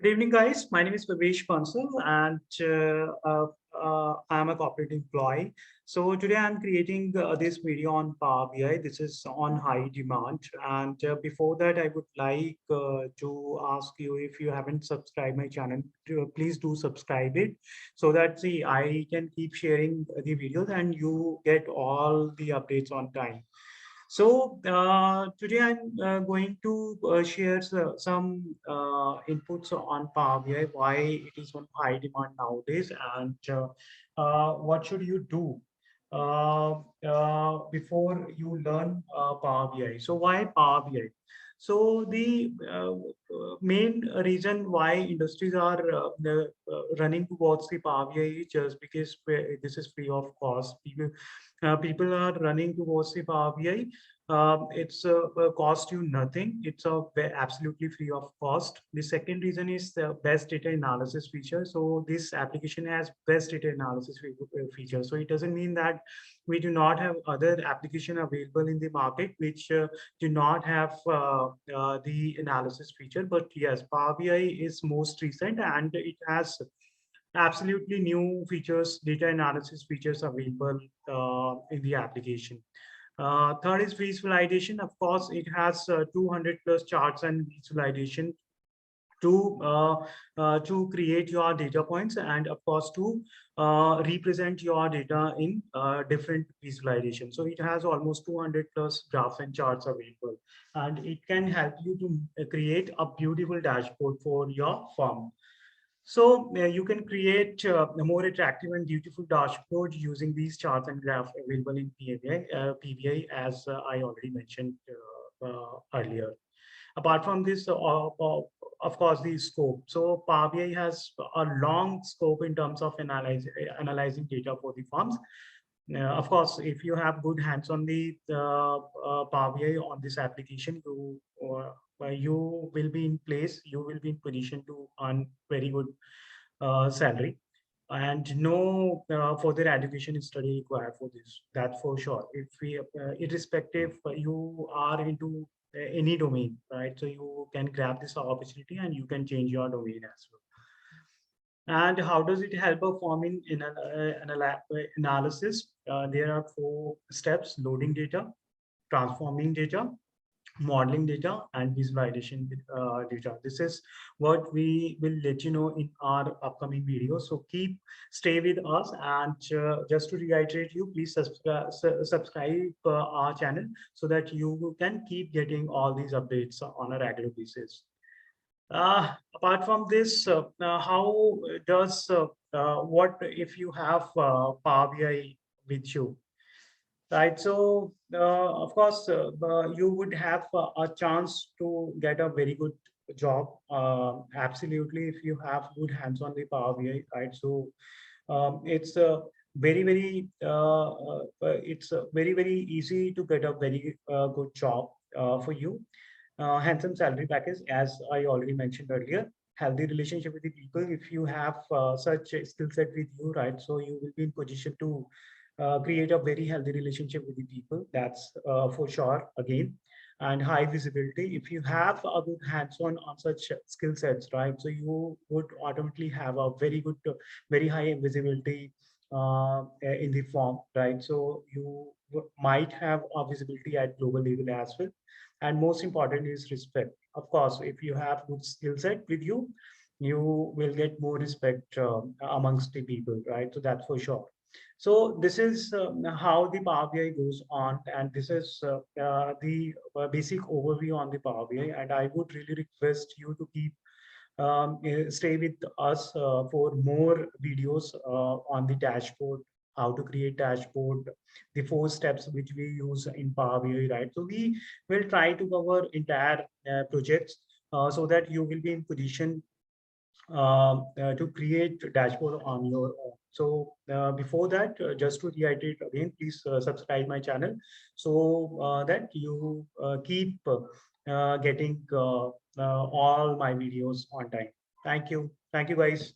Good evening, guys. My name is Parvesh Bansal, and I'm a corporate employee. So today I'm creating this video on Power BI. This is on high demand. And before that, I would like to ask you, if you haven't subscribed my channel, please do subscribe it so that I can keep sharing the videos and you get all the updates on time. So today I'm going to share some inputs on Power BI, why it is on high demand nowadays, and what should you do before you learn Power BI. So why Power BI? So the main reason why industries are running towards the Power BI is just because this is free of cost. People are running towards the Power BI. It's cost you nothing. It's absolutely free of cost. The second reason is the best data analysis feature. So this application has best data analysis feature. So it doesn't mean that we do not have other application available in the market which do not have the analysis feature. But yes, Power BI is most recent and it has absolutely new features, data analysis features available in the application. Third is visualization. Of course, it has 200 plus charts and visualization to create your data points, and of course to represent your data in different visualization. So it has almost 200 plus graphs and charts available, and it can help you to create a beautiful dashboard for your firm. So you can create a more attractive and beautiful dashboard using these charts and graphs available in PBI, as I already mentioned earlier. Apart from this, of course, the scope. So Power BI has a long scope in terms of analyzing data for the firms. Of course, if you have good hands on the Power BI on this application, you will be in place, you will be in position to earn very good salary, and no further education study required for this. That's for sure. If we, irrespective, you are into any domain, right? So you can grab this opportunity and you can change your domain as well. And how does it help a firm in analysis? There are four steps: loading data, transforming data, modeling data, and visualization data. This is what we will let you know in our upcoming videos. So stay with us. And just to reiterate you, please subscribe our channel so that you can keep getting all these updates on a regular basis. Apart from this, how does what if you have Power BI with you, right? So of course, you would have a chance to get a very good job. Absolutely, if you have good hands on the Power BI, right? So it's very easy to get a very good job for you. Handsome salary package, as I already mentioned earlier. Healthy relationship with the people. If you have such a skill set with you, right? So you will be in position to create a very healthy relationship with the people. That's for sure again. And high visibility. If you have a good hands-on on such skill sets, right? So you would automatically have a very good, very high visibility in the form, right? So you might have a visibility at global level as well. And most important is respect. Of course, if you have good skill set with you, you will get more respect amongst the people, right? So that's for sure. So this is how the Power BI goes on, and this is the basic overview on the Power BI. And I would really request you to stay with us for more videos on the dashboard, how to create dashboard, the 4 steps which we use in Power BI, right? So we will try to cover entire projects so that you will be in position to create dashboard on your own. So before that, just to reiterate again, please subscribe my channel so that you keep getting all my videos on time. Thank you. Thank you, guys.